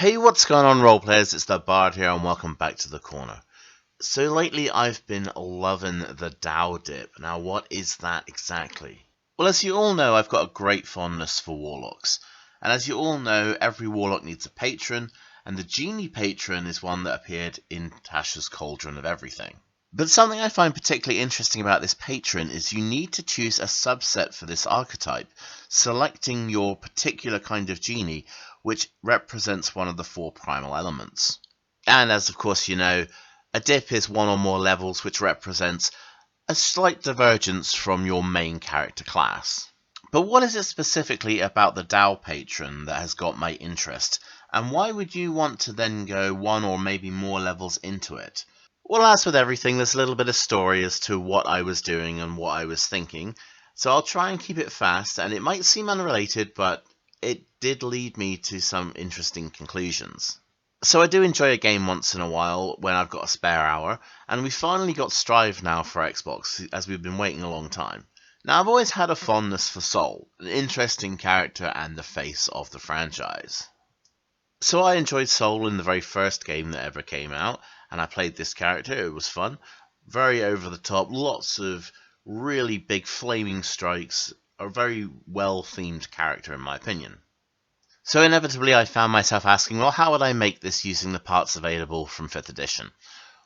Hey, what's going on, role players? It's the Bard here, and welcome back to the corner. So lately I've been loving the Dao dip. Now what is that exactly? Well, as you all know, I've got a great fondness for warlocks. And as you all know, every warlock needs a patron, and the Genie patron is one that appeared in Tasha's Cauldron of Everything. But something I find particularly interesting about this patron is you need to choose a subset for this archetype, selecting your particular kind of genie, which represents one of the four primal elements. And as of course you know, a dip is one or more levels which represents a slight divergence from your main character class. But what is it specifically about the Dao patron that has got my interest, and why would you want to then go one or maybe more levels into it? Well, as with everything, there's a little bit of story as to what I was doing and what I was thinking, so I'll try and keep it fast, and it might seem unrelated, but it did lead me to some interesting conclusions. So I do enjoy a game once in a while when I've got a spare hour, and we finally got Strive now for Xbox, as we've been waiting a long time. Now, I've always had a fondness for Soul, an interesting character and the face of the franchise. So I enjoyed Soul in the very first game that ever came out, and I played this character. It was fun, very over the top, lots of really big flaming strikes, a very well themed character in my opinion. So inevitably I found myself asking, well, how would I make this using the parts available from 5th edition?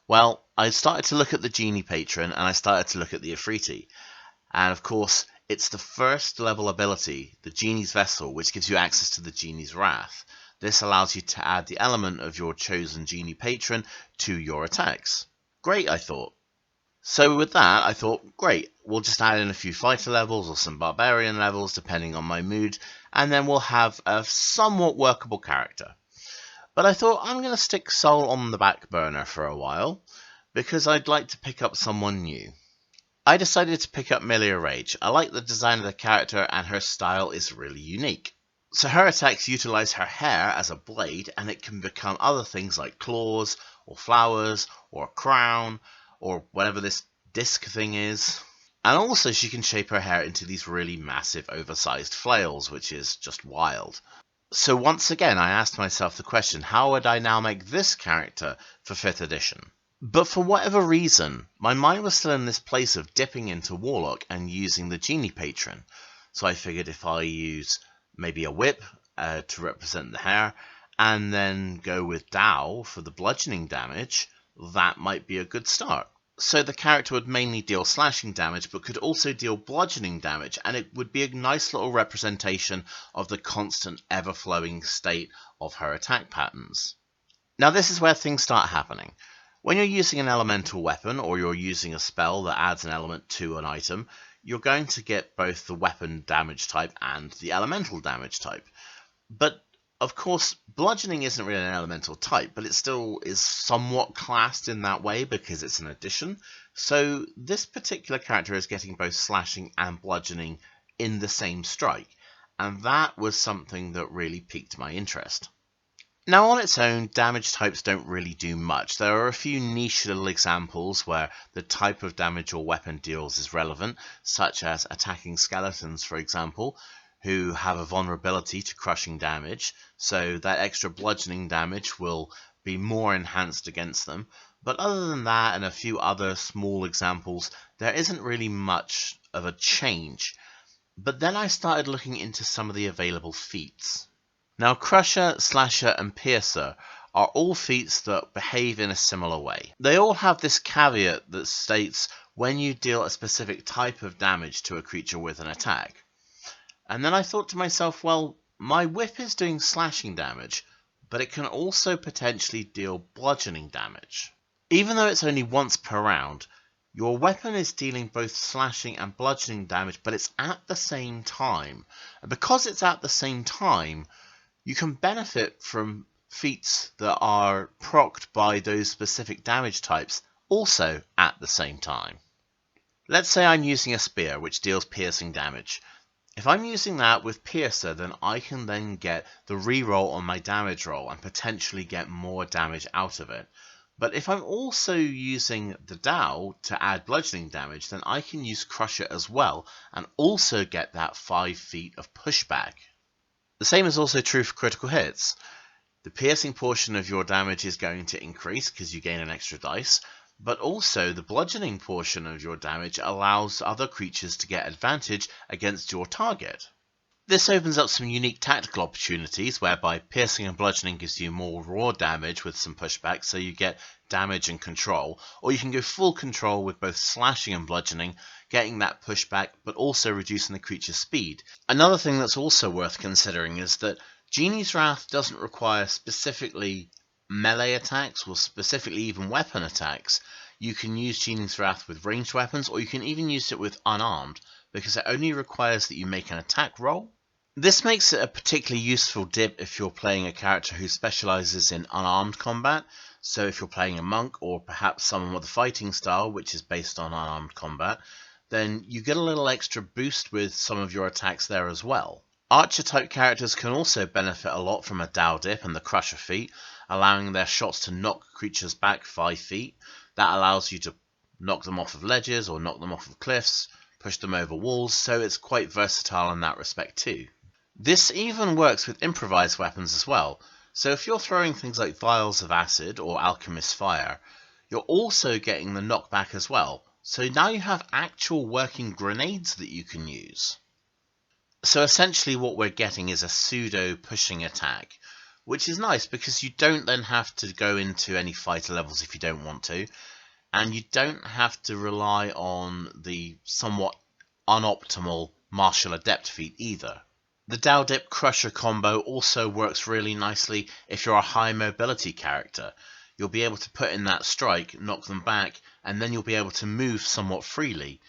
Well, I started to look at the Genie patron, and I started to look at the Ifriti, and of course it's the first level ability, the Genie's Vessel, which gives you access to the Genie's Wrath. This allows you to add the element of your chosen Genie patron to your attacks. Great, I thought. So with that, I thought, great, we'll just add in a few fighter levels or some barbarian levels, depending on my mood, and then we'll have a somewhat workable character. But I thought, I'm going to stick Soul on the back burner for a while, because I'd like to pick up someone new. I decided to pick up Milia Rage. I like the design of the character, and her style is really unique. So her attacks utilize her hair as a blade, and it can become other things like claws, or flowers, or a crown, or whatever this disc thing is. And also she can shape her hair into these really massive oversized flails, which is just wild. So once again I asked myself the question, how would I now make this character for 5th edition? But for whatever reason, my mind was still in this place of dipping into Warlock and using the Genie patron. So I figured if I use maybe a whip to represent the hair, and then go with Dao for the bludgeoning damage, that might be a good start. So the character would mainly deal slashing damage, but could also deal bludgeoning damage, and it would be a nice little representation of the constant ever-flowing state of her attack patterns. Now this is where things start happening. When you're using an elemental weapon, or you're using a spell that adds an element to an item, you're going to get both the weapon damage type and the elemental damage type. But of course, bludgeoning isn't really an elemental type, but it still is somewhat classed in that way because it's an addition. So this particular character is getting both slashing and bludgeoning in the same strike, and that was something that really piqued my interest. Now on its own, damage types don't really do much. There are a few niche little examples where the type of damage your weapon deals is relevant, such as attacking skeletons, for example, who have a vulnerability to crushing damage, so that extra bludgeoning damage will be more enhanced against them. But other than that and a few other small examples, there isn't really much of a change. But then I started looking into some of the available feats. Now, Crusher, Slasher, and Piercer are all feats that behave in a similar way. They all have this caveat that states when you deal a specific type of damage to a creature with an attack. And then I thought to myself, well, my whip is doing slashing damage, but it can also potentially deal bludgeoning damage. Even though it's only once per round, your weapon is dealing both slashing and bludgeoning damage, but it's at the same time. And because it's at the same time, you can benefit from feats that are procced by those specific damage types also at the same time. Let's say I'm using a spear which deals piercing damage. If I'm using that with Piercer, then I can then get the reroll on my damage roll and potentially get more damage out of it. But if I'm also using the Dao to add bludgeoning damage, then I can use Crusher as well and also get that 5 feet of pushback. The same is also true for critical hits. The piercing portion of your damage is going to increase because you gain an extra dice, but also the bludgeoning portion of your damage allows other creatures to get advantage against your target. This opens up some unique tactical opportunities whereby piercing and bludgeoning gives you more raw damage with some pushback, so you get damage and control, or you can go full control with both slashing and bludgeoning, getting that pushback but also reducing the creature's speed. Another thing that's also worth considering is that Genie's Wrath doesn't require specifically melee attacks or specifically even weapon attacks. You can use Genie's Wrath with ranged weapons, or you can even use it with unarmed, because it only requires that you make an attack roll. This makes it a particularly useful dip if you're playing a character who specializes in unarmed combat. So if you're playing a monk or perhaps someone with a fighting style which is based on unarmed combat, then you get a little extra boost with some of your attacks there as well. Archer type characters can also benefit a lot from a Dao dip and the Crusher feat, allowing their shots to knock creatures back 5 feet. That allows you to knock them off of ledges or knock them off of cliffs, push them over walls, so it's quite versatile in that respect too. This even works with improvised weapons as well, so if you're throwing things like vials of acid or alchemist fire, you're also getting the knockback as well, so now you have actual working grenades that you can use. So essentially what we're getting is a pseudo pushing attack, which is nice because you don't then have to go into any fighter levels if you don't want to, and you don't have to rely on the somewhat unoptimal martial adept feat either. The Dao Dip Crusher combo also works really nicely if you're a high mobility character. You'll be able to put in that strike, knock them back, and then you'll be able to move somewhat freely,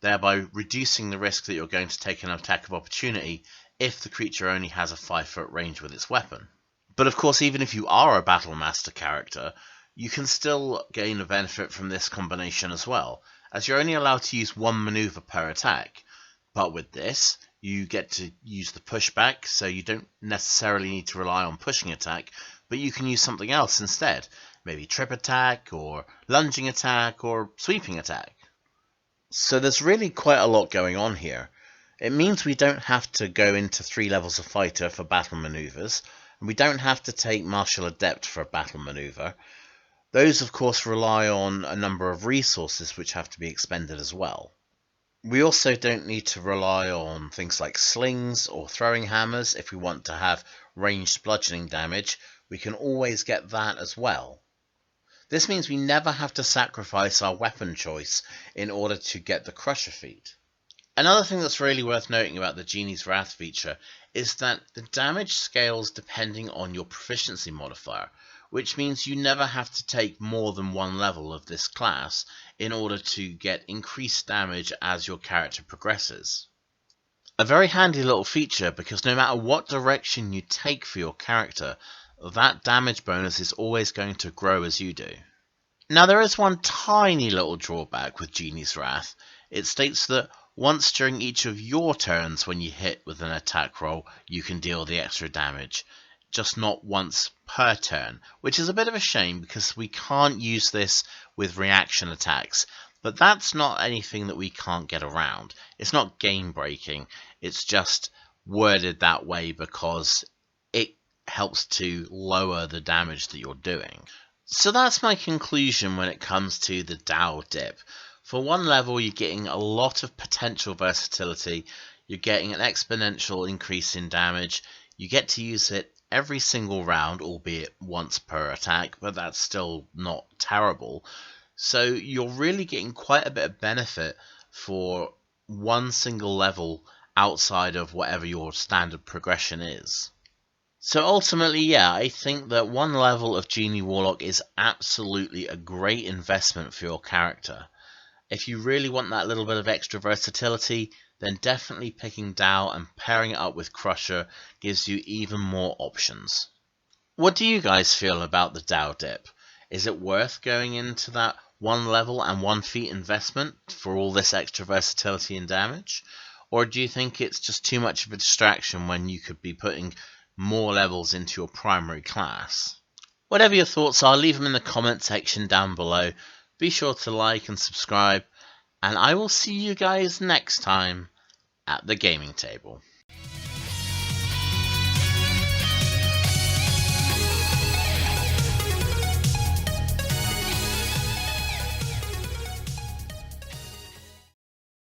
thereby reducing the risk that you're going to take an attack of opportunity if the creature only has a 5-foot range with its weapon. But of course, even if you are a Battle Master character, you can still gain a benefit from this combination as well, as you're only allowed to use one maneuver per attack. But with this, you get to use the pushback, so you don't necessarily need to rely on pushing attack, but you can use something else instead. Maybe trip attack, or lunging attack, or sweeping attack. So there's really quite a lot going on here. It means we don't have to go into 3 levels of fighter for battle maneuvers, and we don't have to take martial adept for a battle maneuver. Those of course rely on a number of resources which have to be expended as well. We also don't need to rely on things like slings or throwing hammers. If we want to have ranged bludgeoning damage, we can always get that as well. This means we never have to sacrifice our weapon choice in order to get the Crusher feat. Another thing that's really worth noting about the Genie's Wrath feature is that the damage scales depending on your proficiency modifier, which means you never have to take more than 1 level of this class in order to get increased damage as your character progresses. A very handy little feature, because no matter what direction you take for your character, that damage bonus is always going to grow as you do. Now there is one tiny little drawback with Genie's Wrath. It states that once during each of your turns when you hit with an attack roll, you can deal the extra damage, just not once per turn, which is a bit of a shame because we can't use this with reaction attacks. But that's not anything that we can't get around. It's not game breaking, it's just worded that way because it helps to lower the damage that you're doing. So that's my conclusion when it comes to the Dao Dip. For 1 level, you're getting a lot of potential versatility, you're getting an exponential increase in damage, you get to use it every single round, albeit once per attack, but that's still not terrible. So you're really getting quite a bit of benefit for 1 single level outside of whatever your standard progression is. So ultimately, yeah, I think that 1 level of Genie Warlock is absolutely a great investment for your character. If you really want that little bit of extra versatility, then definitely picking Dao and pairing it up with Crusher gives you even more options. What do you guys feel about the Dao Dip? Is it worth going into that 1 level and 1 feat investment for all this extra versatility and damage? Or do you think it's just too much of a distraction when you could be putting more levels into your primary class? Whatever your thoughts are, leave them in the comment section down below. Be sure to like and subscribe, and I will see you guys next time at the gaming table.